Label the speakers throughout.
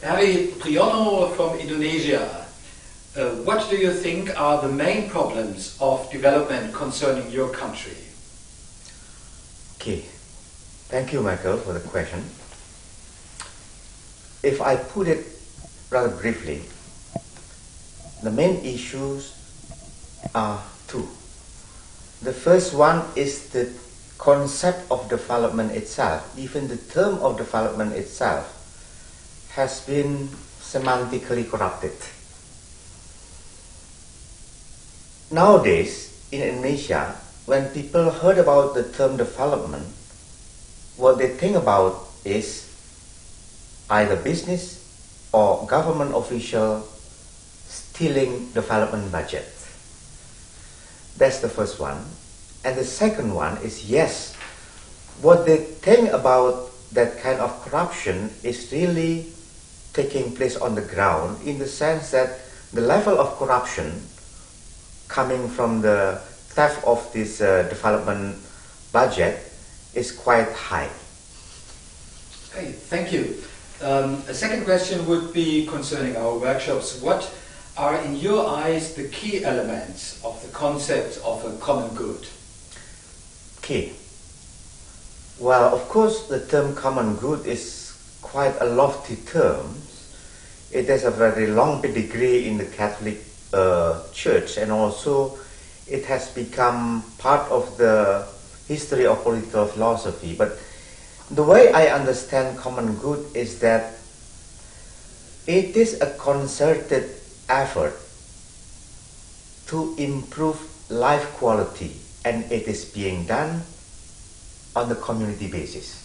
Speaker 1: Herry-Priyono from Indonesia. What do you think are the main problems of development concerning your country?
Speaker 2: Okay, thank you, Michael, for the question. If I put it rather briefly, the main issues are two. The first one is the concept of development itself. Even the term of development itself has been semantically corrupted. Nowadays, in Indonesia, when people heard about the term development, what they think about is either business or government official stealing development budget. That's the first one. And the second one is, yes, what they think about that kind of corruption is really taking place on the ground, in the sense that the level of corruption coming from the theft of this development budget is quite high.
Speaker 1: Okay, thank you. A second question would be concerning our workshops. What are in your eyes the key elements of the concept of a common good?
Speaker 2: Okay. Well, of course, the term common good is quite a lofty term. It has a very long pedigree in the Catholic Church, and also it has become part of the history of political philosophy. But the way I understand common good is that it is a concerted effort to improve life quality, and it is being done on the community basis.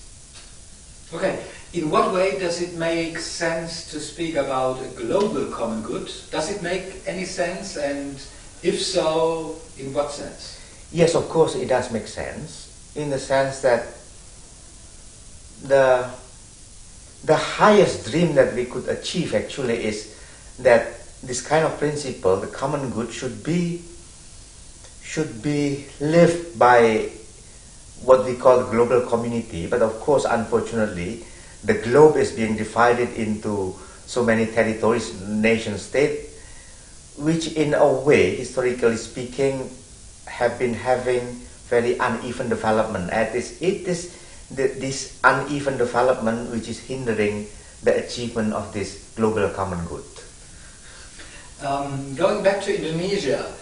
Speaker 1: Okay, in what way does it make sense to speak about a global common good? Does it make any sense, and if so, in what sense?
Speaker 2: Yes, of course it does make sense, in the sense that the highest dream that we could achieve actually is that this kind of principle, the common good, should be lived by what we call the global community. But of course, unfortunately, the globe is being divided into so many territories, nation states, which in a way, historically speaking, have been having very uneven development. And it is this uneven development which is hindering the achievement of this global common good.
Speaker 1: Going back to Indonesia,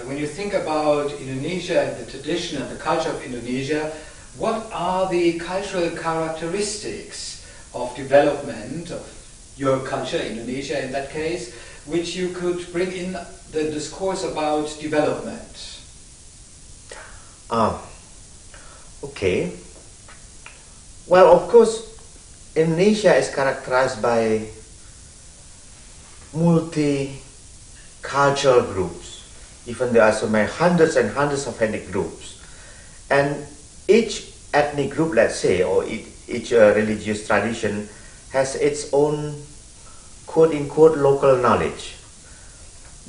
Speaker 1: when you think about Indonesia and the tradition and the culture of Indonesia, what are the cultural characteristics of development of your culture, Indonesia in that case, which you could bring in the discourse about development?
Speaker 2: Okay. Well, of course, Indonesia is characterized by multi-cultural groups. Even there are so many hundreds and hundreds of ethnic groups. And each ethnic group, let's say, or each religious tradition has its own quote-unquote local knowledge.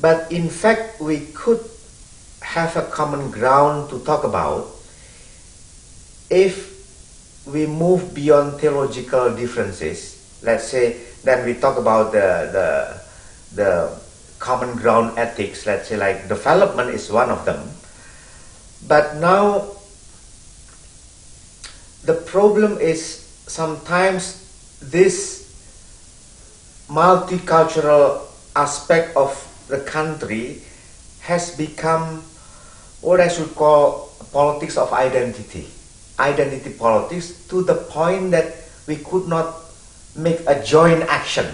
Speaker 2: But in fact, we could have a common ground to talk about if we move beyond theological differences. Let's say then we talk about the common ground ethics. Let's say like development is one of them. But now the problem is sometimes this multicultural aspect of the country has become what I should call politics of identity politics, to the point that we could not make a joint action.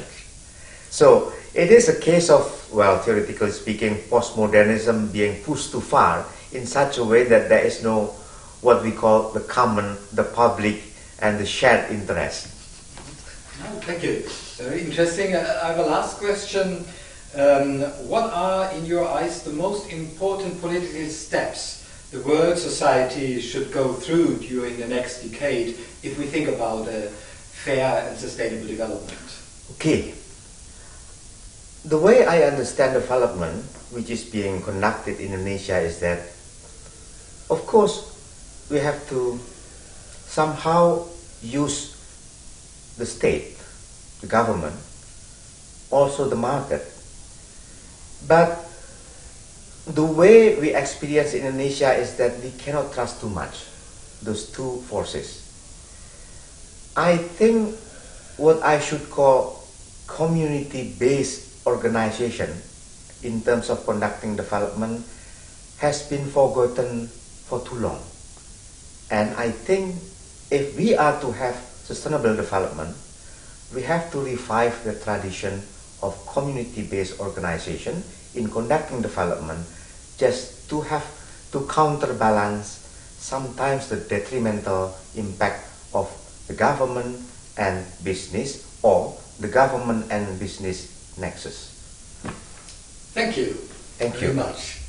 Speaker 2: So it is a case of, well, theoretically speaking, postmodernism being pushed too far in such a way that there is no what we call the common, the public, and the shared interest.
Speaker 1: Oh, thank you. Very interesting. I have a last question. What are, in your eyes, the most important political steps the world society should go through during the next decade if we think about a fair and sustainable development?
Speaker 2: Okay. The way I understand development, which is being conducted in Indonesia, is that, of course, we have to somehow use the state, the government, also the market. But the way we experience in Indonesia is that we cannot trust too much those two forces. I think what I should call community-based organization in terms of conducting development has been forgotten for too long. And I think if we are to have sustainable development, we have to revive the tradition of community-based organization in conducting development, just to have to counterbalance sometimes the detrimental impact of the government and business, or the government and business nexus.
Speaker 1: Thank you.
Speaker 2: Thank you
Speaker 1: very much.